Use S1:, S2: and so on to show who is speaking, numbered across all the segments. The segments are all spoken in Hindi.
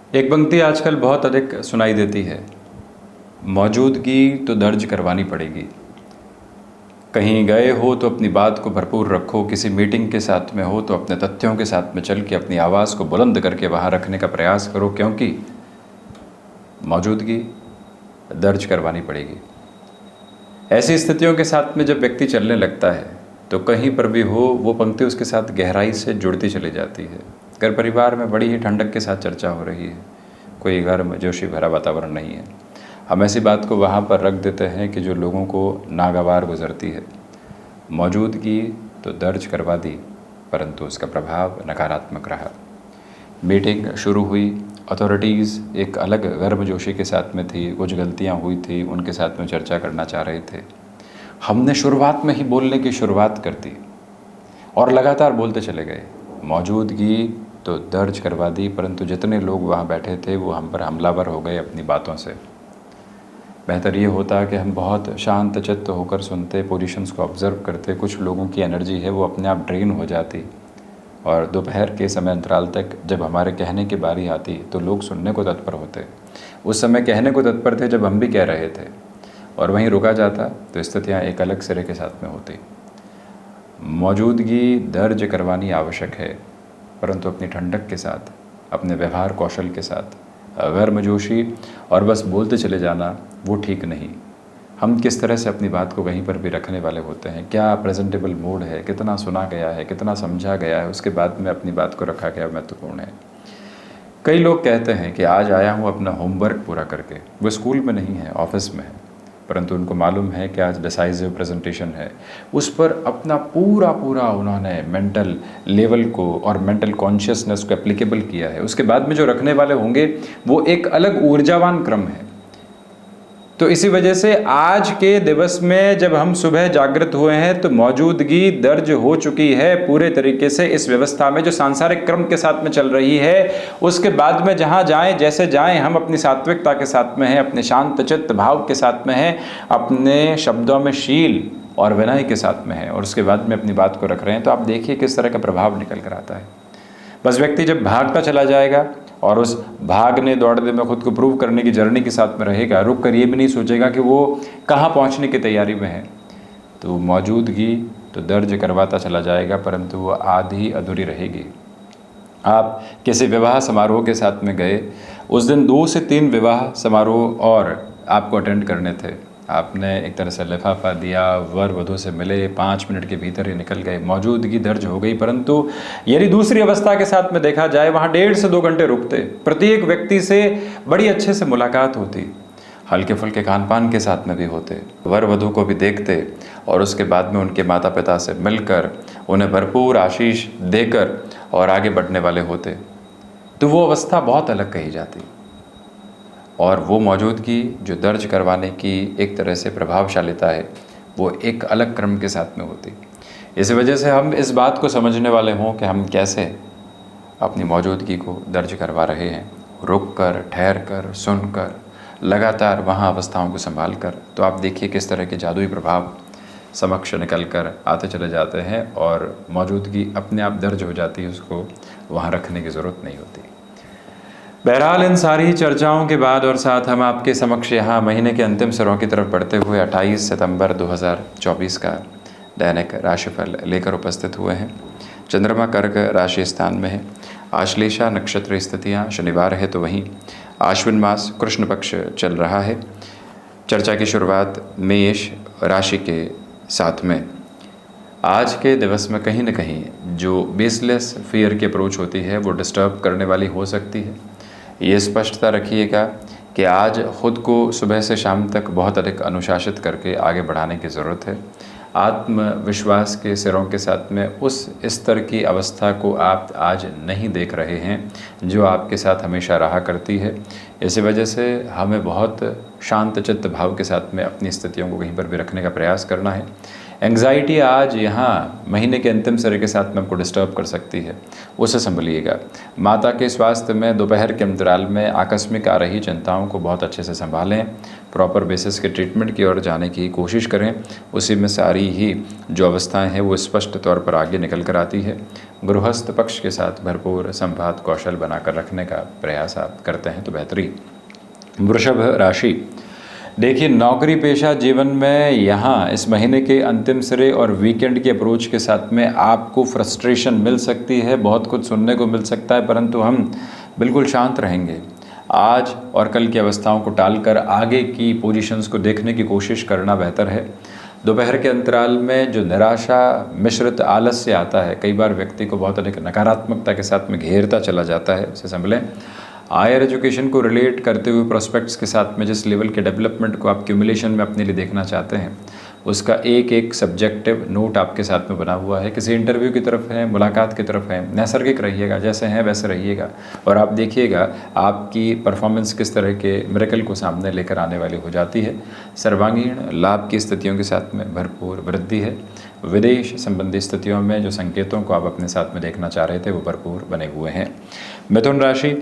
S1: एक पंक्ति आजकल बहुत अधिक सुनाई देती है, मौजूदगी तो दर्ज करवानी पड़ेगी। कहीं गए हो तो अपनी बात को भरपूर रखो, किसी मीटिंग के साथ में हो तो अपने तथ्यों के साथ में चल के अपनी आवाज़ को बुलंद करके वहाँ रखने का प्रयास करो, क्योंकि मौजूदगी दर्ज करवानी पड़ेगी। ऐसी स्थितियों के साथ में जब व्यक्ति चलने लगता है तो कहीं पर भी हो वो पंक्ति उसके साथ गहराई से जुड़ती चली जाती है। घर परिवार में बड़ी ही ठंडक के साथ चर्चा हो रही है, कोई गर्मजोशी भरा वातावरण नहीं है। हम ऐसी बात को वहाँ पर रख देते हैं कि जो लोगों को नागवार गुजरती है। मौजूदगी तो दर्ज करवा दी, परंतु उसका प्रभाव नकारात्मक रहा। मीटिंग शुरू हुई, अथॉरिटीज़ एक अलग गर्मजोशी के साथ में थी, कुछ गलतियाँ हुई थी, उनके साथ में चर्चा करना चाह रहे थे। हमने शुरुआत में ही बोलने की शुरुआत कर दी और लगातार बोलते चले गए। मौजूदगी तो दर्ज करवा दी, परंतु जितने लोग वहाँ बैठे थे वो हम पर हमलावर हो गए अपनी बातों से। बेहतर ये होता कि हम बहुत शांत चित्त होकर सुनते, पोजीशंस को ऑब्ज़र्व करते। कुछ लोगों की एनर्जी है वो अपने आप ड्रेन हो जाती, और दोपहर के समय अंतराल तक जब हमारे कहने की बारी आती तो लोग सुनने को तत्पर होते। उस समय कहने को तत्पर थे जब हम भी कह रहे थे, और वहीं रुका जाता तो स्थितियाँ एक अलग सिरे के साथ में होती। मौजूदगी दर्ज करवानी आवश्यक है, परंतु अपनी ठंडक के साथ, अपने व्यवहार कौशल के साथ। गर्मजोशी और बस बोलते चले जाना वो ठीक नहीं। हम किस तरह से अपनी बात को कहीं पर भी रखने वाले होते हैं, क्या प्रेजेंटेबल मूड है, कितना सुना गया है, कितना समझा गया है, उसके बाद में अपनी बात को रखा गया महत्वपूर्ण है। कई लोग कहते हैं कि आज आया हूँ अपना होमवर्क पूरा करके। वो स्कूल में नहीं है, ऑफिस में है, परंतु उनको मालूम है कि आज डिसाइसिव प्रेजेंटेशन है। उस पर अपना पूरा उन्होंने मेंटल लेवल को और मेंटल कॉन्शियसनेस को एप्लीकेबल किया है। उसके बाद में जो रखने वाले होंगे वो एक अलग ऊर्जावान क्रम है। तो इसी वजह से आज के दिवस में जब हम सुबह जागृत हुए हैं तो मौजूदगी दर्ज हो चुकी है पूरे तरीके से इस व्यवस्था में जो सांसारिक क्रम के साथ में चल रही है। उसके बाद में जहाँ जाएं, जैसे जाएं, हम अपनी सात्विकता के साथ में हैं, अपने शांत चित्त भाव के साथ में हैं, अपने शब्दों में शील और विनय के साथ में हैं, और उसके बाद में अपनी बात को रख रहे हैं। तो आप देखिए किस तरह का प्रभाव निकल कर आता है। बस व्यक्ति जब भागता चला जाएगा और उस भागने दौड़ने में खुद को प्रूव करने की जर्नी के साथ में रहेगा, रुक कर ये भी नहीं सोचेगा कि वो कहाँ पहुँचने की तैयारी में है, तो मौजूदगी तो दर्ज करवाता चला जाएगा, परंतु वो आधी अधूरी रहेगी। आप किसी विवाह समारोह के साथ में गए, उस दिन 2 से 3 विवाह समारोह और आपको अटेंड करने थे। आपने एक तरह से लिफाफा दिया, वर वधू से मिले, 5 मिनट के भीतर ही निकल गए, मौजूदगी दर्ज हो गई। परंतु यदि दूसरी अवस्था के साथ में देखा जाए, वहाँ 1.5 से 2 घंटे रुकते, प्रत्येक व्यक्ति से बड़ी अच्छे से मुलाकात होती, हल्के फुल्के खान पान के साथ में भी होते, वर वधू को भी देखते, और उसके बाद में उनके माता पिता से मिलकर उन्हें भरपूर आशीष देकर और आगे बढ़ने वाले होते, तो वो अवस्था बहुत अलग कही जाती। और वो मौजूदगी जो दर्ज करवाने की एक तरह से प्रभावशालीता है, वो एक अलग क्रम के साथ में होती। इस वजह से हम इस बात को समझने वाले हों कि हम कैसे अपनी मौजूदगी को दर्ज करवा रहे हैं, रुक कर, ठहर कर, सुन कर, लगातार वहाँ अवस्थाओं को संभाल कर। तो आप देखिए किस तरह के जादुई प्रभाव समक्ष निकल कर आते चले जाते हैं, और मौजूदगी अपने आप दर्ज हो जाती है, उसको वहाँ रखने की ज़रूरत नहीं होती। बहरहाल इन सारी चर्चाओं के बाद और साथ हम आपके समक्ष यहाँ महीने के अंतिम सिरों की तरफ बढ़ते हुए 28 सितंबर 2024 का दैनिक राशिफल लेकर उपस्थित हुए हैं। चंद्रमा कर्क राशि स्थान में है, आश्लेषा नक्षत्र स्थितियाँ, शनिवार है तो वहीं आश्विन मास कृष्ण पक्ष चल रहा है। चर्चा की शुरुआत मेष राशि के साथ में। आज के दिवस में कहीं न कहीं जो बेसलेस फियर की अप्रोच होती है वो डिस्टर्ब करने वाली हो सकती है। ये स्पष्टता रखिएगा कि आज ख़ुद को सुबह से शाम तक बहुत अधिक अनुशासित करके आगे बढ़ाने की ज़रूरत है। आत्मविश्वास के सिरों के साथ में उस स्तर की अवस्था को आप आज नहीं देख रहे हैं जो आपके साथ हमेशा रहा करती है। इसी वजह से हमें बहुत शांत चित्त भाव के साथ में अपनी स्थितियों को कहीं पर भी रखने का प्रयास करना है। एंग्जाइटी आज यहाँ महीने के अंतिम सिरे के साथ में आपको डिस्टर्ब कर सकती है, उसे संभलिएगा। माता के स्वास्थ्य में दोपहर के अंतराल में आकस्मिक आ रही चिंताओं को बहुत अच्छे से संभालें, प्रॉपर बेसिस के ट्रीटमेंट की ओर जाने की कोशिश करें। उसी में सारी ही जो अवस्थाएं हैं वो स्पष्ट तौर पर आगे निकल कर आती है। गृहस्थ पक्ष के साथ भरपूर संवाद कौशल बनाकर रखने का प्रयास आप करते हैं तो बेहतरी। वृषभ राशि, देखिए नौकरी पेशा जीवन में यहाँ इस महीने के अंतिम सिरे और वीकेंड के अप्रोच के साथ में आपको फ्रस्ट्रेशन मिल सकती है, बहुत कुछ सुनने को मिल सकता है, परंतु हम बिल्कुल शांत रहेंगे। आज और कल की अवस्थाओं को टालकर आगे की पोजीशंस को देखने की कोशिश करना बेहतर है। दोपहर के अंतराल में जो निराशा मिश्रित आलस्य आता है, कई बार व्यक्ति को बहुत अधिक नकारात्मकता के साथ में घेरता चला जाता है, उसे संभलें। हायर एजुकेशन को रिलेट करते हुए प्रोस्पेक्ट्स के साथ में जिस लेवल के डेवलपमेंट को आप क्यूमुलेशन में अपने लिए देखना चाहते हैं, उसका एक एक सब्जेक्टिव नोट आपके साथ में बना हुआ है। किसी इंटरव्यू की तरफ है, मुलाकात की तरफ है, नैसर्गिक रहिएगा, जैसे हैं वैसे रहिएगा और आप देखिएगा आपकी परफॉर्मेंस किस तरह के मिरेकल को सामने लेकर आने वाली हो जाती है। सर्वांगीण लाभ की स्थितियों के साथ में भरपूर वृद्धि है। विदेश संबंधी स्थितियों में जो संकेतों को आप अपने साथ में देखना चाह रहे थे वो भरपूर बने हुए हैं। मिथुन राशि,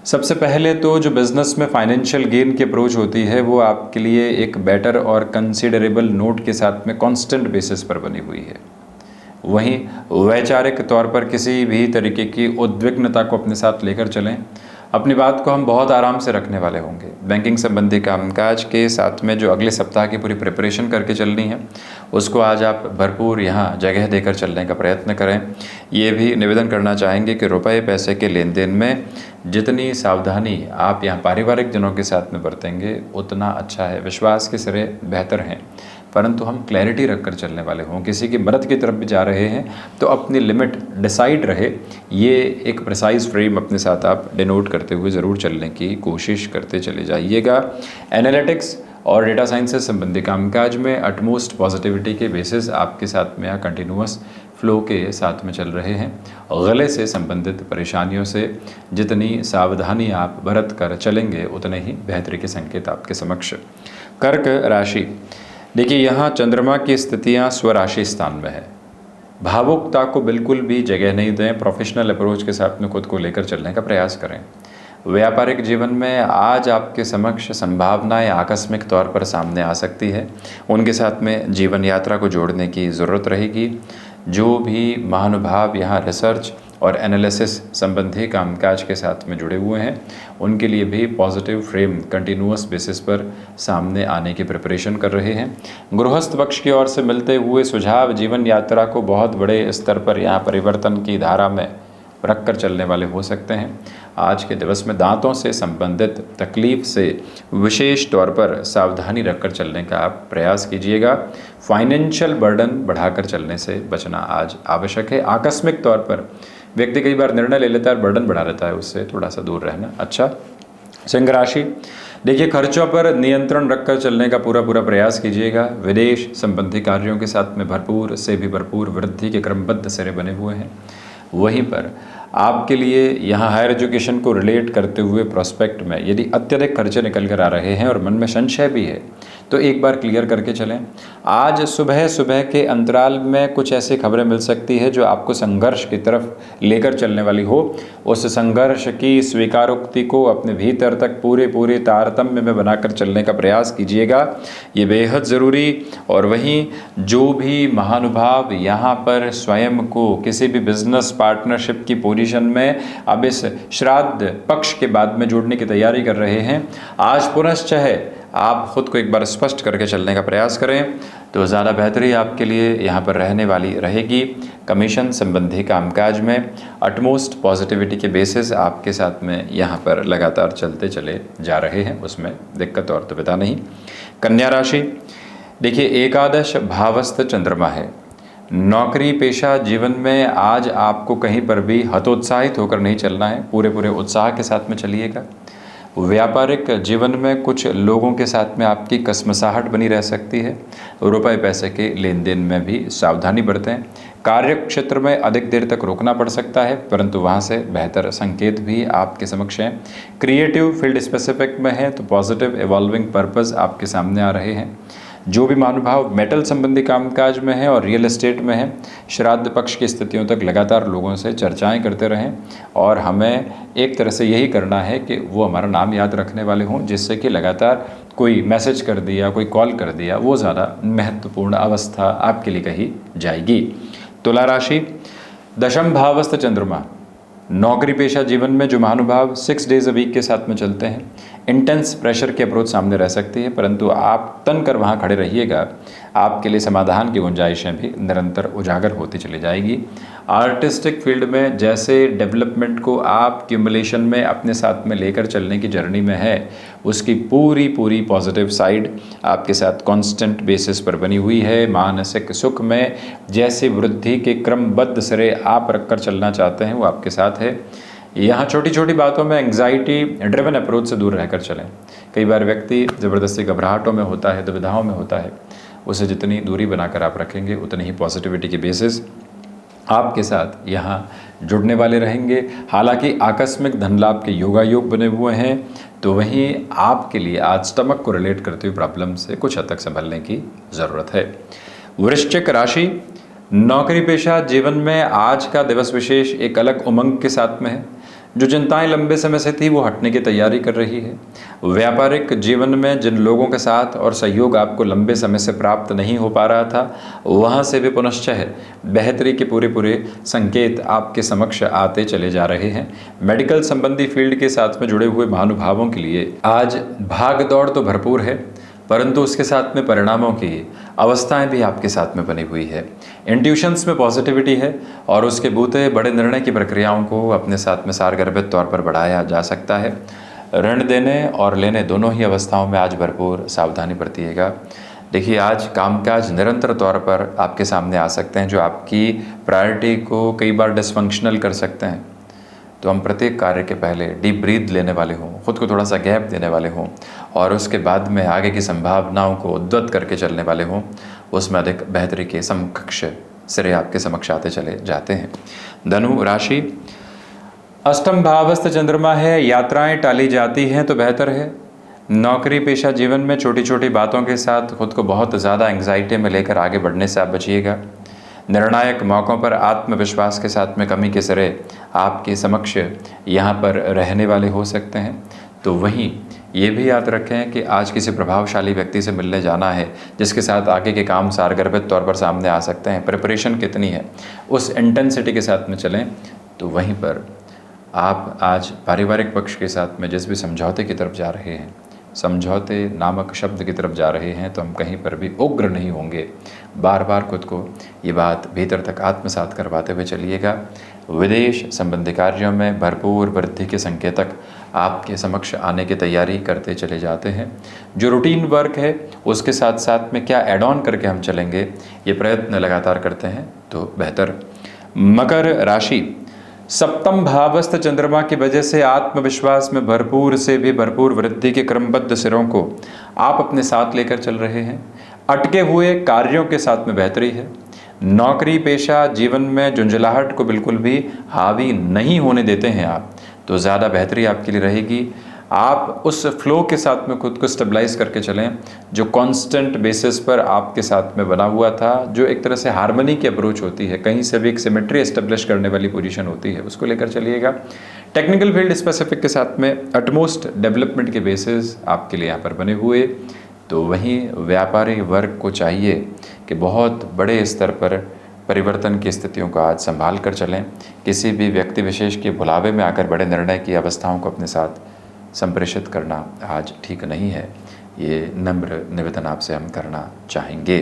S1: सबसे पहले तो जो बिज़नेस में फाइनेंशियल गेन की अप्रोच होती है वो आपके लिए एक बेटर और कंसीडरेबल नोट के साथ में कांस्टेंट बेसिस पर बनी हुई है। वहीं वैचारिक तौर पर किसी भी तरीके की उद्विग्नता को अपने साथ लेकर चलें। अपनी बात को हम बहुत आराम से रखने वाले होंगे। बैंकिंग संबंधी कामकाज के साथ में जो अगले सप्ताह की पूरी प्रिपरेशन करके चलनी है उसको आज आप भरपूर यहाँ जगह देकर चलने का प्रयत्न करें। ये भी निवेदन करना चाहेंगे कि रुपए पैसे के लेन देन में जितनी सावधानी आप यहाँ पारिवारिक जनों के साथ में बरतेंगे उतना अच्छा है। विश्वास के सिरे बेहतर हैं, परंतु हम क्लैरिटी रखकर चलने वाले हों। किसी की मदद की तरफ भी जा रहे हैं तो अपनी लिमिट डिसाइड रहे, ये एक प्रिसाइज फ्रेम अपने साथ आप डिनोट करते हुए ज़रूर चलने की कोशिश करते चले जाइएगा। एनालिटिक्स और डेटा साइंस से संबंधी कामकाज में अटमोस्ट पॉजिटिविटी के बेसिस आपके साथ में कंटिन्यूअस फ्लो के साथ में चल रहे हैं। गले से संबंधित परेशानियों से जितनी सावधानी आप बरत कर चलेंगे उतने ही बेहतरी के संकेत आपके समक्ष। कर्क राशि, देखिए यहाँ चंद्रमा की स्थितियाँ स्वराशि स्थान में है। भावुकता को बिल्कुल भी जगह नहीं दें, प्रोफेशनल अप्रोच के साथ में खुद को लेकर चलने का प्रयास करें। व्यापारिक जीवन में आज आपके समक्ष संभावनाएं आकस्मिक तौर पर सामने आ सकती है, उनके साथ में जीवन यात्रा को जोड़ने की ज़रूरत रहेगी। जो भी महानुभाव यहाँ रिसर्च और एनालिसिस संबंधी कामकाज के साथ में जुड़े हुए हैं उनके लिए भी पॉजिटिव फ्रेम कंटिन्यूअस बेसिस पर सामने आने की प्रिपरेशन कर रहे हैं। गृहस्थ पक्ष की ओर से मिलते हुए सुझाव जीवन यात्रा को बहुत बड़े स्तर पर यहाँ परिवर्तन की धारा में रख कर चलने वाले हो सकते हैं। आज के दिवस में दांतों से संबंधित तकलीफ से विशेष तौर पर सावधानी रखकर चलने का आप प्रयास कीजिएगा। फाइनेंशियल बर्डन बढ़ाकर चलने से बचना आज आवश्यक है। आकस्मिक तौर पर व्यक्ति कई बार निर्णय ले लेता है और बर्डन बढ़ा लेता है, उससे थोड़ा सा दूर रहना अच्छा। सिंह राशि, देखिए खर्चों पर नियंत्रण रखकर चलने का पूरा प्रयास कीजिएगा। विदेश संबंधी कार्यों के साथ में भरपूर से भी भरपूर वृद्धि के क्रमबद्ध सिरे बने हुए हैं। वहीं पर आपके लिए यहाँ हायर एजुकेशन को रिलेट करते हुए प्रोस्पेक्ट में यदि अत्यधिक खर्चे निकल कर आ रहे हैं और मन में संशय भी है तो एक बार क्लियर करके चलें। आज सुबह के अंतराल में कुछ ऐसी खबरें मिल सकती है जो आपको संघर्ष की तरफ लेकर चलने वाली हो। उस संघर्ष की स्वीकारोक्ति को अपने भीतर तक पूरे तारतम्य में बनाकर चलने का प्रयास कीजिएगा, ये बेहद ज़रूरी। और वहीं जो भी महानुभाव यहाँ पर स्वयं को किसी भी बिजनेस पार्टनरशिप की पोजीशन में अब इस श्राद्ध पक्ष के बाद में जोड़ने की तैयारी कर रहे हैं, आज पुनश्च है आप खुद को एक बार स्पष्ट करके चलने का प्रयास करें तो ज़्यादा बेहतरी आपके लिए यहाँ पर रहने वाली रहेगी। कमीशन संबंधी कामकाज में अटमोस्ट पॉजिटिविटी के बेसिस आपके साथ में यहाँ पर लगातार चलते चले जा रहे हैं, उसमें दिक्कत और दुविधा नहीं। कन्या राशि, देखिए एकादश भावस्थ चंद्रमा है। नौकरी पेशा जीवन में आज आपको कहीं पर भी हतोत्साहित होकर नहीं चलना है, पूरे उत्साह के साथ में चलिएगा। व्यापारिक जीवन में कुछ लोगों के साथ में आपकी कसमसाहट बनी रह सकती है। रुपए पैसे के लेन देन में भी सावधानी बरतें। कार्य क्षेत्र में अधिक देर तक रुकना पड़ सकता है, परंतु वहाँ से बेहतर संकेत भी आपके समक्ष हैं। क्रिएटिव फील्ड स्पेसिफिक में है तो पॉजिटिव इवॉल्विंग पर्पस आपके सामने आ रहे हैं। जो भी महानुभाव मेटल संबंधी कामकाज में है और रियल एस्टेट में है, श्राद्ध पक्ष की स्थितियों तक लगातार लोगों से चर्चाएं करते रहें और हमें एक तरह से यही करना है कि वो हमारा नाम याद रखने वाले हों, जिससे कि लगातार कोई मैसेज कर दिया, कोई कॉल कर दिया, वो ज़्यादा महत्वपूर्ण अवस्था आपके लिए कही जाएगी। तुला राशि, दशम भावस्थ चंद्रमा, नौकरी पेशा जीवन में जो महानुभाव 6 डेज अ वीक के साथ में चलते हैं, इंटेंस प्रेशर की अप्रोच सामने रह सकती है, परंतु आप तन कर वहाँ खड़े रहिएगा। आपके लिए समाधान की गुंजाइशें भी निरंतर उजागर होती चली जाएगी। आर्टिस्टिक फील्ड में जैसे डेवलपमेंट को आप क्यूमुलेशन में अपने साथ में लेकर चलने की जर्नी में है, उसकी पूरी पॉजिटिव साइड आपके साथ कांस्टेंट बेसिस पर बनी हुई है। मानसिक सुख में जैसे वृद्धि के क्रमबद्ध सिरे आप रखकर चलना चाहते हैं, वो आपके साथ है। यहाँ छोटी छोटी बातों में एंग्जाइटी ड्रिवन अप्रोच से दूर रहकर चलें। कई बार व्यक्ति ज़बरदस्ती घबराहटों में होता है, दुविधाओं में होता है, उसे जितनी दूरी बनाकर आप रखेंगे उतनी ही पॉजिटिविटी के बेसिस आपके साथ यहाँ जुड़ने वाले रहेंगे। हालांकि आकस्मिक धन लाभ के योगायोग बने हुए हैं, तो वहीं आपके लिए आज स्टमक को रिलेट करते हुए प्रॉब्लम से कुछ हद तक संभलने की ज़रूरत है। वृश्चिक राशि, नौकरी पेशा जीवन में आज का दिवस विशेष एक अलग उमंग के साथ में है। जो चिंताएं लंबे समय से थी वो हटने की तैयारी कर रही है। व्यापारिक जीवन में जिन लोगों के साथ और सहयोग आपको लंबे समय से प्राप्त नहीं हो पा रहा था, वहाँ से भी पुनश्चः बेहतरी के पूरे संकेत आपके समक्ष आते चले जा रहे हैं। मेडिकल संबंधी फील्ड के साथ में जुड़े हुए महानुभावों के लिए आज भाग दौड़ तो भरपूर है, परंतु उसके साथ में परिणामों की अवस्थाएं भी आपके साथ में बनी हुई है। इंट्यूशंस में पॉजिटिविटी है और उसके बूते बड़े निर्णय की प्रक्रियाओं को अपने साथ में सारगर्भित तौर पर बढ़ाया जा सकता है। ऋण देने और लेने दोनों ही अवस्थाओं में आज भरपूर सावधानी बरतिएगा। देखिए, आज कामकाज निरंतर तौर पर आपके सामने आ सकते हैं जो आपकी प्रायोरिटी को कई बार डिसफंक्शनल कर सकते हैं। तो हम प्रत्येक कार्य के पहले डीप ब्रीथ लेने वाले हों, खुद को थोड़ा सा गैप देने वाले हों और उसके बाद में आगे की संभावनाओं को उद्वत करके चलने वाले हों, उसमें अधिक बेहतरी के समकक्ष सिरे आपके समक्ष आते चले जाते हैं। धनु राशि, अष्टम भावस्थ चंद्रमा है, यात्राएं टाली जाती हैं तो बेहतर है। नौकरी पेशा जीवन में छोटी छोटी बातों के साथ खुद को बहुत ज़्यादा एंग्जाइटी में लेकर आगे बढ़ने से आप बचिएगा। निर्णायक मौक़ों पर आत्मविश्वास के साथ में कमी के सिरे आपके समक्ष यहाँ पर रहने वाले हो सकते हैं। तो वहीं ये भी याद रखें कि आज किसी प्रभावशाली व्यक्ति से मिलने जाना है जिसके साथ आगे के काम सारगर्भित तौर पर सामने आ सकते हैं। प्रिपरेशन कितनी है उस इंटेंसिटी के साथ में चलें। तो वहीं पर आप आज पारिवारिक पक्ष के साथ में जिस भी समझौते की तरफ जा रहे हैं, समझौते नामक शब्द की तरफ जा रहे हैं, तो हम कहीं पर भी उग्र नहीं होंगे। बार बार खुद को ये बात भीतर तक आत्मसात करवाते हुए चलिएगा। विदेश संबंधी कार्यों में भरपूर वृद्धि के संकेतक आपके समक्ष आने की तैयारी करते चले जाते हैं। जो रूटीन वर्क है उसके साथ साथ में क्या एड ऑन करके हम चलेंगे, ये प्रयत्न लगातार करते हैं तो बेहतर। मकर राशि, सप्तम भावस्थ चंद्रमा की वजह से आत्मविश्वास में भरपूर से भी भरपूर वृद्धि के क्रमबद्ध सिरों को आप अपने साथ लेकर चल रहे हैं। अटके हुए कार्यों के साथ में बेहतरी है। नौकरी पेशा जीवन में झुंझलाहट को बिल्कुल भी हावी नहीं होने देते हैं आप, तो ज़्यादा बेहतरी आपके लिए रहेगी। आप उस फ्लो के साथ में खुद को स्टेबलाइज करके चलें जो कांस्टेंट बेसिस पर आपके साथ में बना हुआ था, जो एक तरह से हार्मनी की अप्रोच होती है, कहीं से भी एक सिमेट्री एस्टेब्लिश करने वाली पोजीशन होती है, उसको लेकर चलिएगा। टेक्निकल फील्ड स्पेसिफिक के साथ में अटमोस्ट डेवलपमेंट के बेसिस आपके लिए यहाँ पर बने हुए। तो वहीं व्यापारी वर्ग को चाहिए कि बहुत बड़े स्तर पर परिवर्तन की स्थितियों को आज संभाल कर चलें। किसी भी व्यक्ति विशेष के भुलावे में आकर बड़े निर्णय की अवस्थाओं को अपने साथ संप्रेषित करना आज ठीक नहीं है। ये नम्र निवेदन आपसे हम करना चाहेंगे।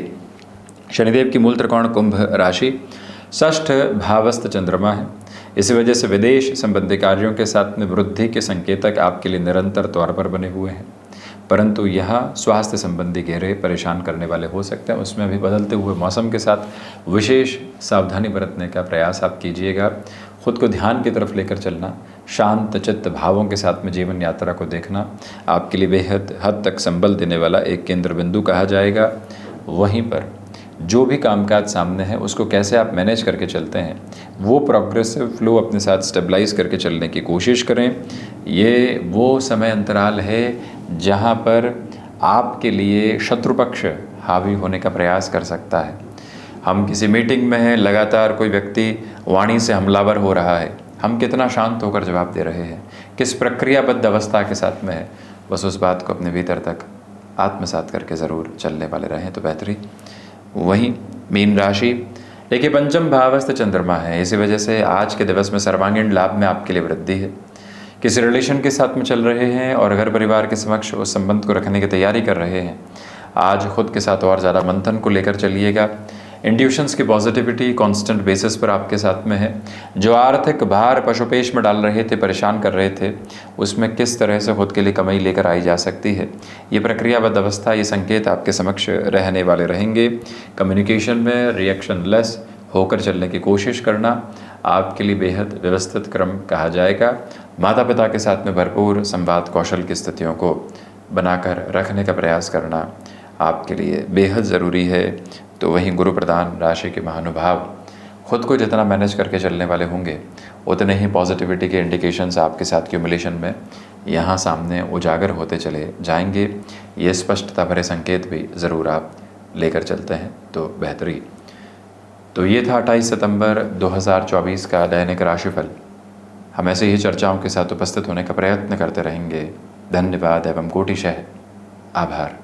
S1: शनिदेव की मूल त्रिकोण कुंभ राशि, षष्ठ भावस्थ चंद्रमा है। इसी वजह से विदेश संबंधी कार्यों के साथ में वृद्धि के संकेतक आपके लिए निरंतर तौर पर बने हुए हैं, परंतु यहाँ स्वास्थ्य संबंधी घेरे परेशान करने वाले हो सकते हैं। उसमें भी बदलते हुए मौसम के साथ विशेष सावधानी बरतने का प्रयास आप कीजिएगा। खुद को ध्यान की तरफ लेकर चलना, शांत चित्त भावों के साथ में जीवन यात्रा को देखना आपके लिए बेहद हद तक संबल देने वाला एक केंद्र बिंदु कहा जाएगा। वहीं पर जो भी कामकाज सामने है उसको कैसे आप मैनेज करके चलते हैं, वो प्रोग्रेसिव फ्लो अपने साथ स्टेबलाइज करके चलने की कोशिश करें। ये वो समय अंतराल है जहाँ पर आपके लिए शत्रु पक्ष हावी होने का प्रयास कर सकता है। हम किसी मीटिंग में हैं, लगातार कोई व्यक्ति वाणी से हमलावर हो रहा है, हम कितना शांत होकर जवाब दे रहे हैं, किस प्रक्रियाबद्ध अवस्था के साथ में है, बस उस बात को अपने भीतर तक आत्मसात करके ज़रूर चलने वाले रहें तो बेहतरी। वहीं मीन राशि, देखिए पंचम भावस्थ चंद्रमा है, इसी वजह से आज के दिवस में सर्वांगीण लाभ में आपके लिए वृद्धि है। किसी रिलेशन के साथ में चल रहे हैं और घर परिवार के समक्ष उस संबंध को रखने की तैयारी कर रहे हैं, आज खुद के साथ और ज़्यादा मंथन को लेकर चलिएगा। इंट्यूशंस की पॉजिटिविटी कांस्टेंट बेसिस पर आपके साथ में है। जो आर्थिक भार पशुपेश में डाल रहे थे, परेशान कर रहे थे, उसमें किस तरह से खुद के लिए कमाई लेकर आई जा सकती है, ये प्रक्रियाबद्ध अवस्था, ये संकेत आपके समक्ष रहने वाले रहेंगे। कम्युनिकेशन में रिएक्शन लेस होकर चलने की कोशिश करना आपके लिए बेहद व्यवस्थित क्रम कहा जाएगा। माता पिता के साथ में भरपूर संवाद कौशल की स्थितियों को बनाकर रखने का प्रयास करना आपके लिए बेहद ज़रूरी है। तो वहीं गुरु प्रधान राशि के महानुभाव खुद को जितना मैनेज करके चलने वाले होंगे, उतने ही पॉजिटिविटी के इंडिकेशंस आपके साथ क्यूमुलेशन में यहाँ सामने उजागर होते चले जाएंगे। ये स्पष्टता भरे संकेत भी ज़रूर आप लेकर चलते हैं तो बेहतरी। तो ये था 28 सितंबर 2024 का दैनिक राशिफल। हम ऐसे ही चर्चाओं के साथ उपस्थित होने का प्रयत्न करते रहेंगे। धन्यवाद एवं कोटिशः आभार।